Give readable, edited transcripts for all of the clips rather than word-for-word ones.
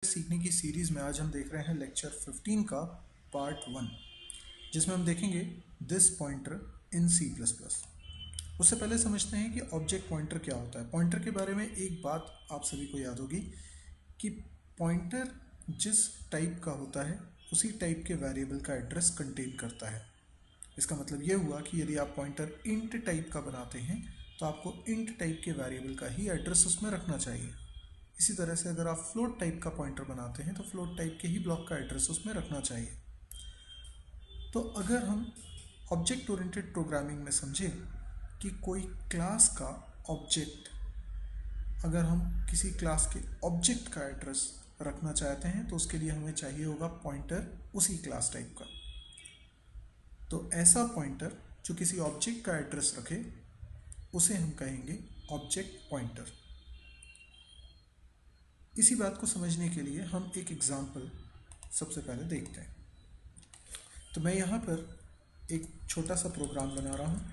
सीखने की सीरीज़ में आज हम देख रहे हैं लेक्चर 15 का पार्ट 1, जिसमें हम देखेंगे दिस पॉइंटर इन C++। उससे पहले समझते हैं कि ऑब्जेक्ट पॉइंटर क्या होता है। पॉइंटर के बारे में एक बात आप सभी को याद होगी कि पॉइंटर जिस टाइप का होता है उसी टाइप के वेरिएबल का एड्रेस कंटेन करता है। इसका मतलब ये हुआ कि यदि आप पॉइंटर इंट टाइप का बनाते हैं तो आपको इंट टाइप के वेरिएबल का ही एड्रेस उसमें रखना चाहिए। इसी तरह से अगर आप फ्लोट टाइप का पॉइंटर बनाते हैं तो फ्लोट टाइप के ही ब्लॉक का एड्रेस उसमें रखना चाहिए। तो अगर हम ऑब्जेक्ट ओरिएंटेड प्रोग्रामिंग में समझें कि कोई क्लास का ऑब्जेक्ट, अगर हम किसी क्लास के ऑब्जेक्ट का एड्रेस रखना चाहते हैं तो उसके लिए हमें चाहिए होगा पॉइंटर उसी क्लास टाइप का। तो ऐसा पॉइंटर जो किसी ऑब्जेक्ट का एड्रेस रखे उसे हम कहेंगे ऑब्जेक्ट पॉइंटर। इसी बात को समझने के लिए हम एक एग्जाम्पल सबसे पहले देखते हैं। तो मैं यहाँ पर एक छोटा सा प्रोग्राम बना रहा हूँ।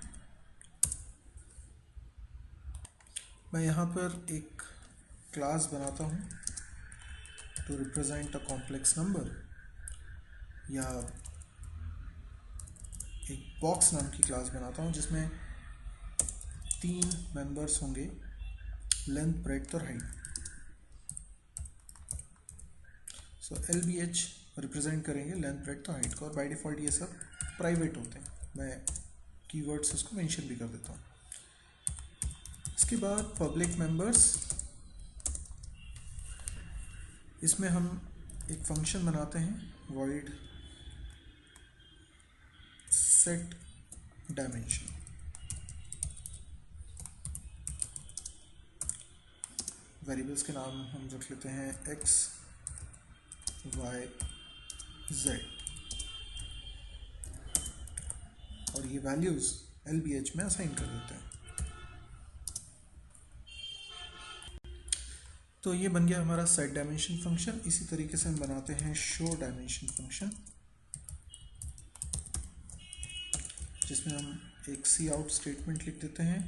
मैं यहाँ पर एक क्लास बनाता हूँ to represent a complex number, या एक बॉक्स नाम की क्लास बनाता हूँ जिसमें 3 मेंबर्स होंगे, लेंथ, ब्रेड्थ और हाइट। सो LBH रिप्रेजेंट करेंगे लेंथ, ब्रेड्थ और हाइट को, और बाय डिफ़ॉल्ट ये सब प्राइवेट होते हैं। मैं कीवर्ड्स उसको मेंशन भी कर देता हूँ। इसके बाद पब्लिक मेंबर्स, इसमें हम एक फंक्शन बनाते हैं void set dimension। वेरिएबल्स के नाम हम रख लेते हैं x, y, z, और ये वैल्यूज़ LBH में असाइन कर देते हैं। तो ये बन गया हमारा सेट डायमेंशन फंक्शन। इसी तरीके से हम बनाते हैं शो डायमेंशन फंक्शन, जिसमें हम एक सी आउट स्टेटमेंट लिख देते हैं।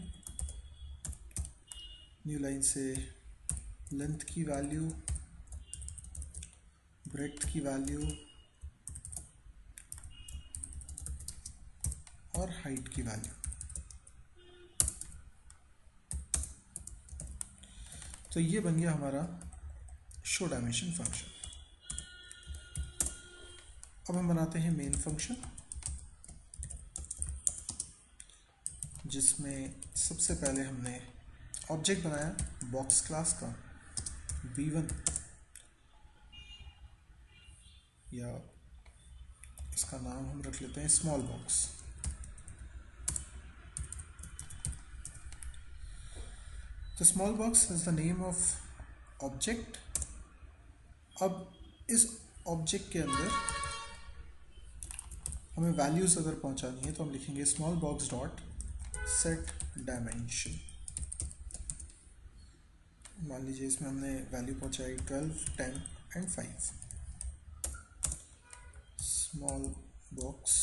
न्यू लाइन से लेंथ की वैल्यू, ब्रेड्थ की वैल्यू और हाइट की वैल्यू। तो ये बन गया हमारा शो डायमेंशन फंक्शन। अब हम बनाते हैं मेन फंक्शन, जिसमें सबसे पहले हमने ऑब्जेक्ट बनाया बॉक्स क्लास का B1, या इसका नाम हम रख लेते हैं स्मॉल बॉक्स। तो small box is the name of object. अब इस ऑब्जेक्ट के अंदर हमें वैल्यूज अगर पहुंचानी है तो हम लिखेंगे small box dot set dimension. मान लीजिए इसमें हमने वैल्यू पहुंचाई 12, 10 and 5। Small box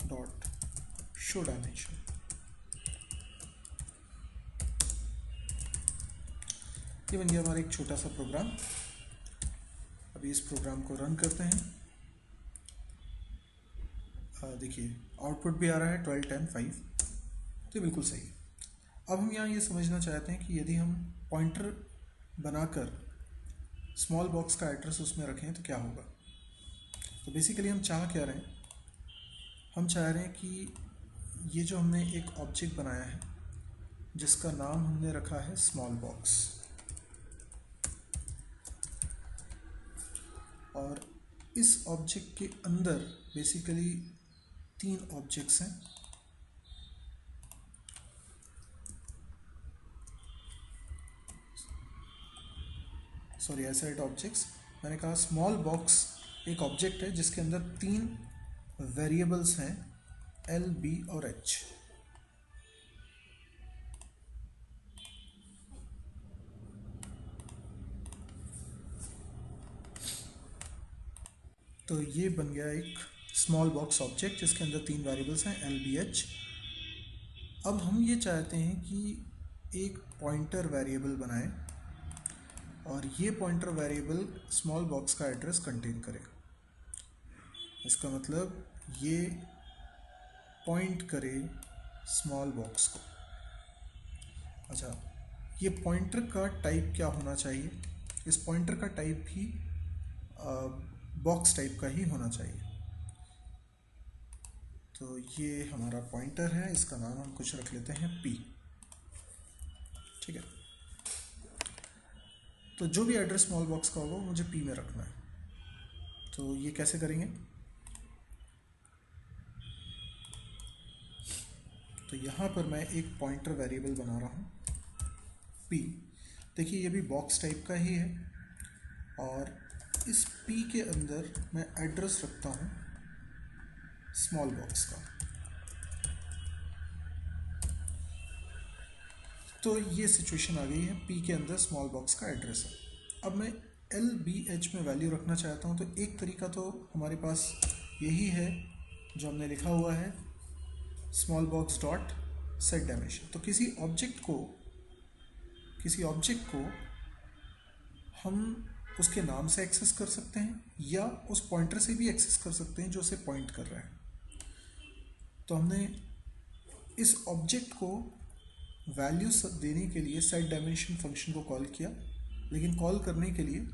dot show dimension. ये बन गया हमारा एक छोटा सा प्रोग्राम। अभी इस प्रोग्राम को रन करते हैं। देखिए आउटपुट भी आ रहा है 12, 10, 5, तो बिल्कुल सही है। अब हम यहाँ ये समझना चाहते हैं कि यदि हम पॉइंटर बनाकर स्मॉल बॉक्स का एड्रेस उसमें रखें तो क्या होगा। तो बेसिकली हम चाह क्या रहे हैं, हम चाह रहे हैं कि ये जो हमने एक ऑब्जेक्ट बनाया है जिसका नाम हमने रखा है स्मॉल बॉक्स, और इस ऑब्जेक्ट के अंदर बेसिकली 3 ऑब्जेक्ट्स हैं। सॉरी, एसेट ऑब्जेक्ट्स, मैंने कहा स्मॉल बॉक्स एक ऑब्जेक्ट है जिसके अंदर 3 वेरिएबल्स हैं L, B और H। तो ये बन गया एक स्मॉल बॉक्स ऑब्जेक्ट जिसके अंदर 3 वेरिएबल्स हैं L, B, H। अब हम ये चाहते हैं कि एक पॉइंटर वेरिएबल बनाएं और ये पॉइंटर वेरिएबल स्मॉल बॉक्स का एड्रेस कंटेन करेगा। इसका मतलब ये पॉइंट करे स्मॉल बॉक्स को। अच्छा, ये पॉइंटर का टाइप क्या होना चाहिए? इस पॉइंटर का टाइप भी बॉक्स टाइप का ही होना चाहिए। तो ये हमारा पॉइंटर है, इसका नाम हम कुछ रख लेते हैं p। ठीक है, तो जो भी एड्रेस स्मॉल बॉक्स का होगा वो मुझे p में रखना है। तो ये कैसे करेंगे? तो यहाँ पर मैं एक पॉइंटर वेरिएबल बना रहा हूँ p। देखिए ये भी बॉक्स टाइप का ही है और इस p के अंदर मैं एड्रेस रखता हूँ स्मॉल बॉक्स का। तो ये सिचुएशन आ गई है, p के अंदर स्मॉल बॉक्स का एड्रेस है। अब मैं LBH में वैल्यू रखना चाहता हूँ, तो एक तरीका तो हमारे पास यही है जो हमने लिखा हुआ है small box dot set dimension. तो किसी ऑब्जेक्ट को हम उसके नाम से एक्सेस कर सकते हैं या उस पॉइंटर से भी एक्सेस कर सकते हैं जो उसे पॉइंट कर रहा है। तो हमने इस ऑब्जेक्ट को वैल्यू देने के लिए सेट डायमेंशन फंक्शन को कॉल किया, लेकिन कॉल करने के लिए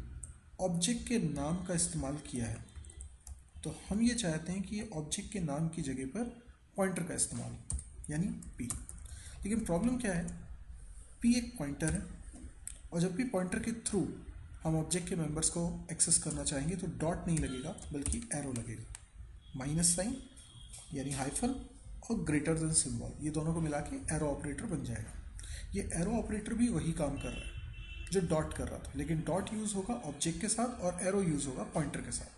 ऑब्जेक्ट के नाम का इस्तेमाल किया है। तो हम ये चाहते हैं कि ऑब्जेक्ट के नाम की जगह पर पॉइंटर का इस्तेमाल, यानी p। लेकिन प्रॉब्लम क्या है? p एक पॉइंटर है और जब भी पॉइंटर के थ्रू हम ऑब्जेक्ट के मेंबर्स को एक्सेस करना चाहेंगे तो डॉट नहीं लगेगा बल्कि एरो लगेगा, माइनस साइन यानी हाइफन और ग्रेटर देन सिंबल, ये दोनों को मिला के एरो ऑपरेटर बन जाएगा। ये एरो ऑपरेटर भी वही काम कर रहा है जो डॉट कर रहा था, लेकिन डॉट यूज़ होगा ऑब्जेक्ट के साथ और एरो यूज़ होगा पॉइंटर के साथ।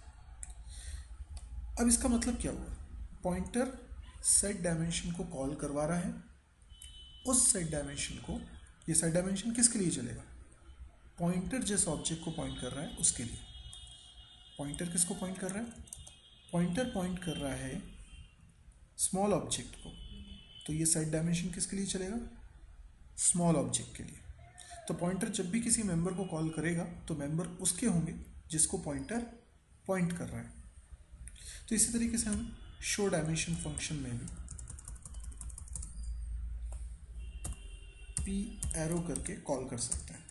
अब इसका मतलब क्या हुआ? पॉइंटर सेट डायमेंशन को कॉल करवा रहा है, उस सेट डायमेंशन को, ये सेट डायमेंशन किसके लिए चलेगा? पॉइंटर जिस ऑब्जेक्ट को पॉइंट कर रहा है उसके लिए। पॉइंटर किसको पॉइंट कर रहा है? पॉइंटर पॉइंट कर रहा है स्मॉल ऑब्जेक्ट को, तो ये सेट डायमेंशन किसके लिए चलेगा? स्मॉल ऑब्जेक्ट के लिए। तो पॉइंटर जब भी किसी मेंबर को कॉल करेगा तो मेंबर उसके होंगे जिसको पॉइंटर पॉइंट कर रहा है। तो इसी तरीके से हम शो डायमेंशन फंक्शन में भी p एरो करके कॉल कर सकते हैं,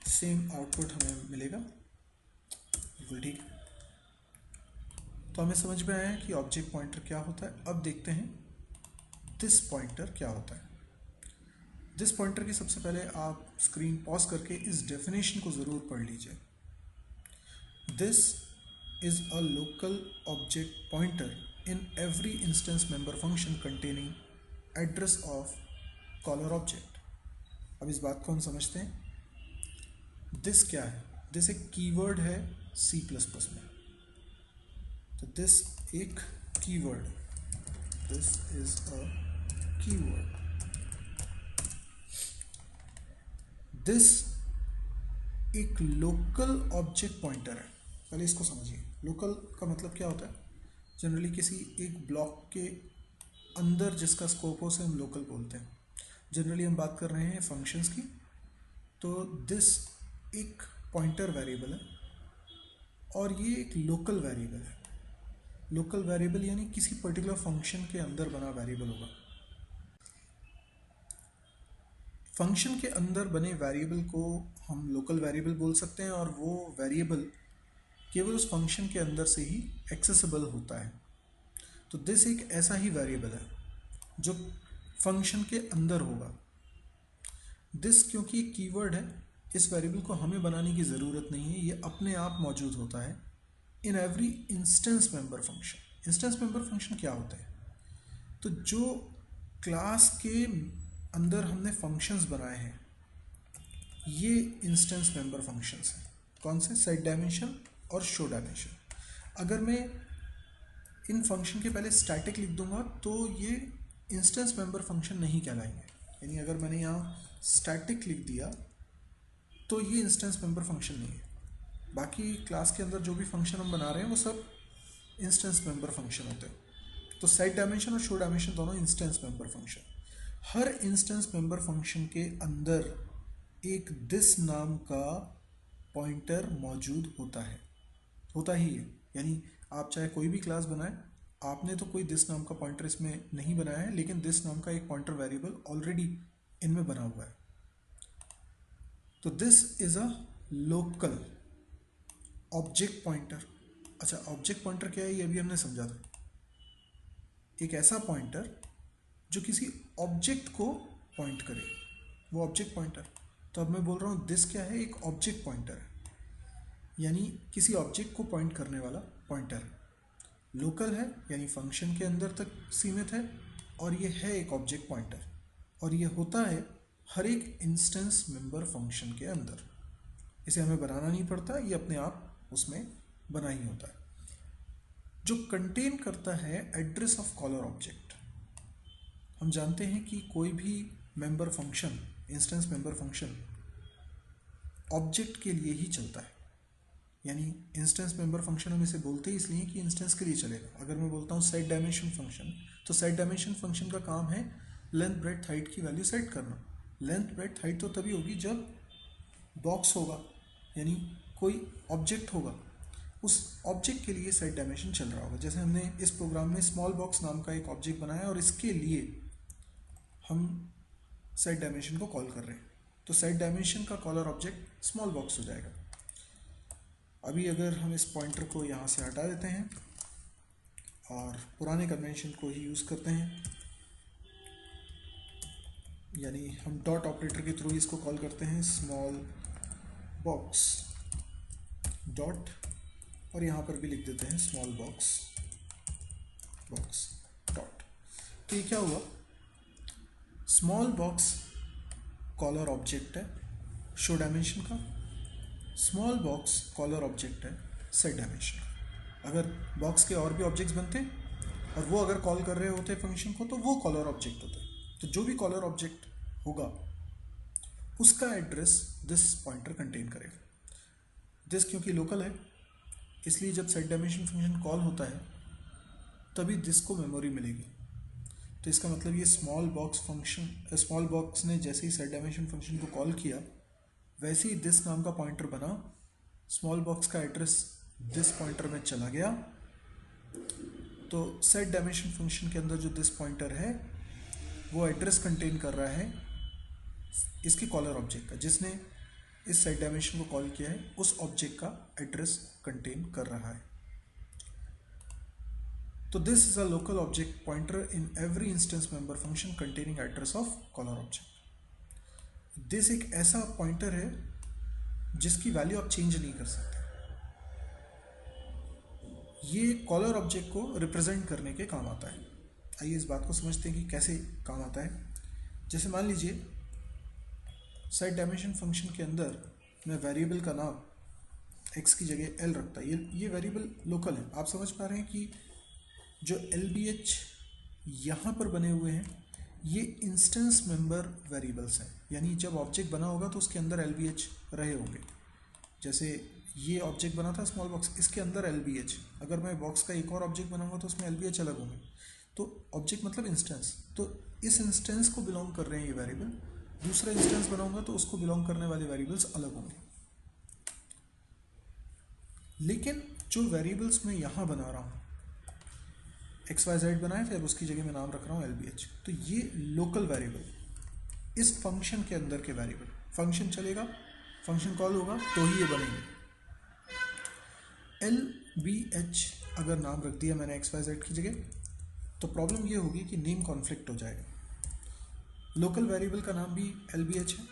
सेम आउटपुट हमें मिलेगा। बिल्कुल ठीक है। तो हमें समझ में आया है कि ऑब्जेक्ट पॉइंटर क्या होता है। अब देखते हैं दिस पॉइंटर क्या होता है। दिस पॉइंटर की सबसे पहले आप स्क्रीन पॉज करके इस डेफिनेशन को ज़रूर पढ़ लीजिए। This is a local object pointer in every instance member function containing address of caller object. अब इस बात को हम समझते हैं। दिस क्या है? दिस एक कीवर्ड है C++ में। तो दिस एक keyword, this is a keyword. This एक लोकल ऑब्जेक्ट पॉइंटर है। पहले इसको समझिए, लोकल का मतलब क्या होता है? जनरली किसी एक ब्लॉक के अंदर जिसका स्कोप हो उसे हम लोकल बोलते हैं। जनरली हम बात कर रहे हैं फंक्शंस की। तो दिस एक पॉइंटर वेरिएबल है और ये एक लोकल वेरिएबल है। लोकल वेरिएबल यानी किसी पर्टिकुलर फंक्शन के अंदर बना वेरिएबल होगा। फंक्शन के अंदर बने वेरिएबल को हम लोकल वेरिएबल बोल सकते हैं और वो वेरिएबल केवल उस फंक्शन के अंदर से ही एक्सेसिबल होता है। तो दिस एक ऐसा ही वेरिएबल है जो फंक्शन के अंदर होगा। दिस क्योंकि एक कीवर्ड है, इस वेरिएबल को हमें बनाने की ज़रूरत नहीं है, ये अपने आप मौजूद होता है इन every instance member function. Instance member function क्या होता है? तो जो क्लास के अंदर हमने फंक्शंस बनाए हैं ये इंस्टेंस मेंबर फंक्शंस हैं। कौन से? सेट डायमेंशन और शो डायमेंशन। अगर मैं इन फंक्शन के पहले स्टैटिक लिख दूंगा तो ये इंस्टेंस मेंबर फंक्शन नहीं कहलाएंगे। यानी अगर मैंने यहाँ स्टैटिक लिख दिया तो ये इंस्टेंस मेंबर फंक्शन नहीं है। बाकी क्लास के अंदर जो भी फंक्शन हम बना रहे हैं वो सब इंस्टेंस मेंबर फंक्शन होते हैं। तो सेट डायमेंशन और शो डायमेंशन दोनों इंस्टेंस मेंबर फंक्शन। हर इंस्टेंस मेंबर फंक्शन के अंदर एक दिस नाम का पॉइंटर मौजूद होता ही है। यानी आप चाहे कोई भी क्लास बनाए, आपने तो कोई दिस नाम का पॉइंटर इसमें नहीं बनाया है, लेकिन दिस नाम का एक पॉइंटर वेरिएबल ऑलरेडी इनमें बना हुआ है। तो this is a local object pointer. अच्छा, ऑब्जेक्ट पॉइंटर क्या है ये अभी हमने समझा था। एक ऐसा पॉइंटर जो किसी ऑब्जेक्ट को पॉइंट करे, वो ऑब्जेक्ट पॉइंटर। तो अब मैं बोल रहा हूँ दिस क्या है, एक ऑब्जेक्ट पॉइंटर है, यानी किसी ऑब्जेक्ट को पॉइंट करने वाला पॉइंटर है। लोकल है यानी फंक्शन के अंदर तक सीमित है, और ये है एक ऑब्जेक्ट पॉइंटर, और ये होता है हर एक इंस्टेंस मेंबर फंक्शन के अंदर। इसे हमें बनाना नहीं पड़ता, ये अपने आप उसमें बना ही होता है, जो कंटेन करता है एड्रेस ऑफ कॉलर ऑब्जेक्ट। हम जानते हैं कि कोई भी member function, instance member function object के लिए ही चलता है। यानी इंस्टेंस मेंबर फंक्शन हम इसे बोलते ही इसलिए कि इंस्टेंस के लिए चलेगा। अगर मैं बोलता हूँ सेट डायमेंशन फंक्शन, तो सेट डायमेंशन फंक्शन का काम है लेंथ ब्रेड्थ हाइट की वैल्यू सेट करना। लेंथ ब्रेड्थ हाइट तो तभी होगी जब बॉक्स होगा, यानी कोई ऑब्जेक्ट होगा, उस ऑब्जेक्ट के लिए सेट डायमेंशन चल रहा होगा। जैसे हमने इस प्रोग्राम में स्मॉल बॉक्स नाम का एक ऑब्जेक्ट बनाया और इसके लिए हम सेट डायमेंशन को कॉल कर रहे हैं, तो सेट डायमेंशन का कॉलर ऑब्जेक्ट स्मॉल बॉक्स हो जाएगा। अभी अगर हम इस पॉइंटर को यहाँ से हटा देते हैं और पुराने कन्वेंशन को ही यूज़ करते हैं, यानी हम डॉट ऑपरेटर के थ्रू इसको कॉल करते हैं, स्मॉल बॉक्स डॉट, और यहाँ पर भी लिख देते हैं स्मॉल बॉक्स डॉट। तो ये क्या हुआ, स्मॉल बॉक्स कॉलर ऑब्जेक्ट है शो डायमेंशन का, स्मॉल बॉक्स कॉलर ऑब्जेक्ट है सेट डायमेंशन का। अगर बॉक्स के और भी ऑब्जेक्ट्स बनते और वो अगर कॉल कर रहे होते फंक्शन को, तो वो कॉलर ऑब्जेक्ट होते। तो जो भी कॉलर ऑब्जेक्ट होगा उसका एड्रेस दिस पॉइंटर कंटेन करेगा। दिस क्योंकि लोकल है, इसलिए जब सेट डायमेंशन फंक्शन कॉल होता है तभी दिस को मेमोरी मिलेगी। तो इसका मतलब ये स्मॉल बॉक्स ने जैसे ही सेट डायमेंशन फंक्शन को कॉल किया, वैसे ही दिस नाम का पॉइंटर बना, स्मॉल बॉक्स का एड्रेस दिस पॉइंटर में चला गया। तो सेट डायमेंशन फंक्शन के अंदर जो दिस पॉइंटर है वो एड्रेस कंटेन कर रहा है इसके कॉलर ऑब्जेक्ट का, जिसने इस सेट डायमेंशन को कॉल किया है उस ऑब्जेक्ट का एड्रेस कंटेन कर रहा है। तो this is a local object pointer in every instance member function containing address of caller object. This एक ऐसा पॉइंटर है जिसकी वैल्यू आप चेंज नहीं कर सकते। ये कॉलर ऑब्जेक्ट को रिप्रेजेंट करने के काम आता है। आइए इस बात को समझते हैं कि कैसे काम आता है। जैसे मान लीजिए सेट डायमेंशन फंक्शन के अंदर मैं वेरिएबल का नाम x की जगह l रखता है। ये वेरिएबल लोकल है। आप समझ पा रहे हैं कि जो LBH यहाँ पर बने हुए हैं ये इंस्टेंस मेंबर वेरिएबल्स हैं, यानी जब ऑब्जेक्ट बना होगा तो उसके अंदर LBH रहे होंगे। जैसे ये ऑब्जेक्ट बना था स्मॉल बॉक्स, इसके अंदर LBH, अगर मैं बॉक्स का एक और ऑब्जेक्ट बनाऊंगा तो उसमें LBH अलग होंगे। तो ऑब्जेक्ट मतलब इंस्टेंस, तो इस इंस्टेंस को बिलोंग कर रहे हैं ये वेरिएबल। दूसरा इंस्टेंस बनाऊंगा तो उसको बिलोंग करने वाले वेरिएबल्स अलग होंगे। लेकिन जो वेरिएबल्स मैं यहाँ बना रहा हूँ, XYZ बनाए थे, अब उसकी जगह मैं नाम रख रहा हूँ LBH, तो ये लोकल वेरिएबल, इस फंक्शन के अंदर के वेरिएबल, फंक्शन चलेगा, फंक्शन कॉल होगा तो ही ये बनेंगे। LBH अगर नाम रख दिया मैंने XYZ की जगह, तो प्रॉब्लम ये होगी कि नेम कॉन्फ्लिक्ट हो जाएगा। लोकल वेरिएबल का नाम भी LBH है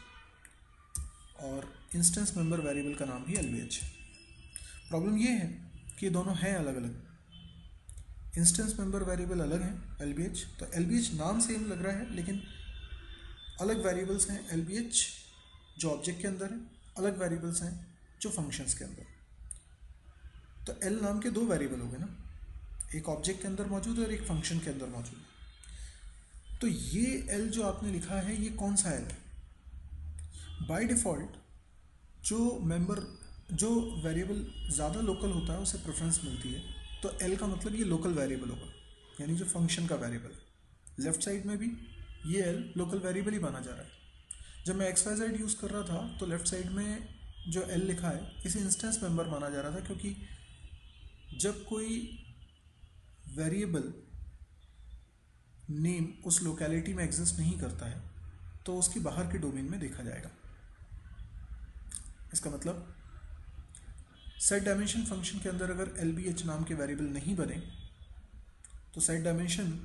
और इंस्टेंस मेंबर वेरिएबल का नाम भी LBH है। प्रॉब्लम ये है कि ये दोनों हैं अलग अलग, इंस्टेंस मेंबर वेरिएबल अलग हैं LBH, तो LBH नाम सेम लग रहा है लेकिन अलग वेरिएबल्स हैं। LBH जो ऑब्जेक्ट के अंदर है, अलग वेरिएबल्स हैं जो फंक्शंस के अंदर। तो L नाम के दो वेरिएबल हो गए ना, एक ऑब्जेक्ट के अंदर मौजूद है और एक फंक्शन के अंदर मौजूद है। तो ये L जो आपने लिखा है ये कौन सा L है? बाय डिफ़ॉल्ट जो वेरिएबल ज़्यादा लोकल होता है उसे प्रेफरेंस मिलती है, तो L का मतलब ये लोकल वेरिएबल होगा, यानी जो फंक्शन का वेरिएबल है। लेफ्ट साइड में भी ये L लोकल वेरिएबल ही माना जा रहा है। जब मैं XYZ यूज़ कर रहा था तो लेफ्ट साइड में जो L लिखा है इसे इंस्टेंस मेंबर माना जा रहा था, क्योंकि जब कोई वेरिएबल नेम उस लोकेलिटी में एग्जिस्ट नहीं करता है तो उसकी बाहर के डोमेन में देखा जाएगा। इसका मतलब सेट डायमेंशन फंक्शन के अंदर अगर LBH नाम के वेरिएबल नहीं बने तो सेट डायमेंशन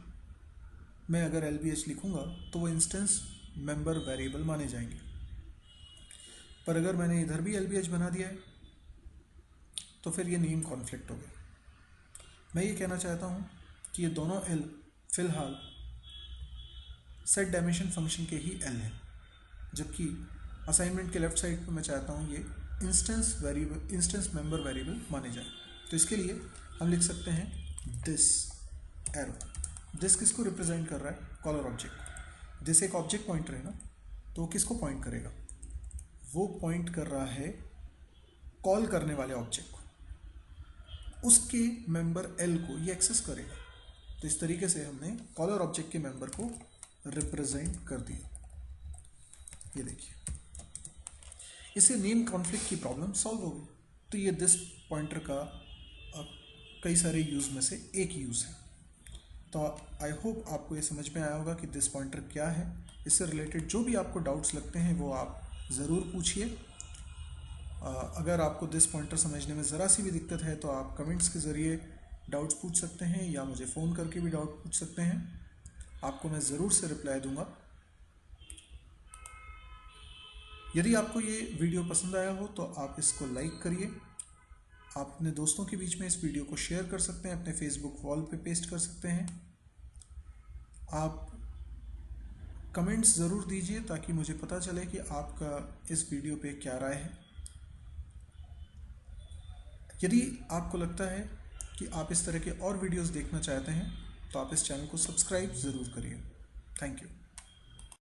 में अगर LBH लिखूंगा तो वो इंस्टेंस मेंबर वेरिएबल माने जाएंगे। पर अगर मैंने इधर भी LBH बना दिया है तो फिर ये नेम कॉन्फ्लिक्ट हो गया। मैं ये कहना चाहता हूँ कि ये दोनों L फिलहाल सेट डायमेंशन फंक्शन के ही L है, जबकि असाइनमेंट के लेफ्ट साइड पर मैं चाहता हूँ ये इंस्टेंस मेंबर वेरिएबल माने जाए। तो इसके लिए हम लिख सकते हैं दिस एरो। दिस किसको रिप्रेजेंट कर रहा है? Caller object. दिस एक ऑब्जेक्ट पॉइंटर है ना, तो वो किसको पॉइंट करेगा? वो पॉइंट कर रहा है कॉल करने वाले ऑब्जेक्ट को, उसके मेंबर L को ये एक्सेस करेगा। तो इस तरीके से हमने कॉलर ऑब्जेक्ट के मेंबर को रिप्रेजेंट कर दिया। ये देखिए, इससे नेम कॉन्फ्लिक्ट की प्रॉब्लम सॉल्व हो गई। तो ये दिस पॉइंटर का कई सारे यूज़ में से एक यूज़ है। तो आई होप आपको ये समझ में आया होगा कि दिस पॉइंटर क्या है। इससे रिलेटेड जो भी आपको डाउट्स लगते हैं वो आप ज़रूर पूछिए। अगर आपको दिस पॉइंटर समझने में ज़रा सी भी दिक्कत है तो आप कमेंट्स के ज़रिए डाउट्स पूछ सकते हैं या मुझे फ़ोन करके भी डाउट पूछ सकते हैं। आपको मैं ज़रूर से रिप्लाई दूंगा। यदि आपको ये वीडियो पसंद आया हो तो आप इसको लाइक करिए। आप अपने दोस्तों के बीच में इस वीडियो को शेयर कर सकते हैं, अपने फेसबुक वॉल पे पेस्ट कर सकते हैं। आप कमेंट्स ज़रूर दीजिए ताकि मुझे पता चले कि आपका इस वीडियो पे क्या राय है। यदि आपको लगता है कि आप इस तरह के और वीडियोस देखना चाहते हैं तो आप इस चैनल को सब्सक्राइब ज़रूर करिए। Thank you.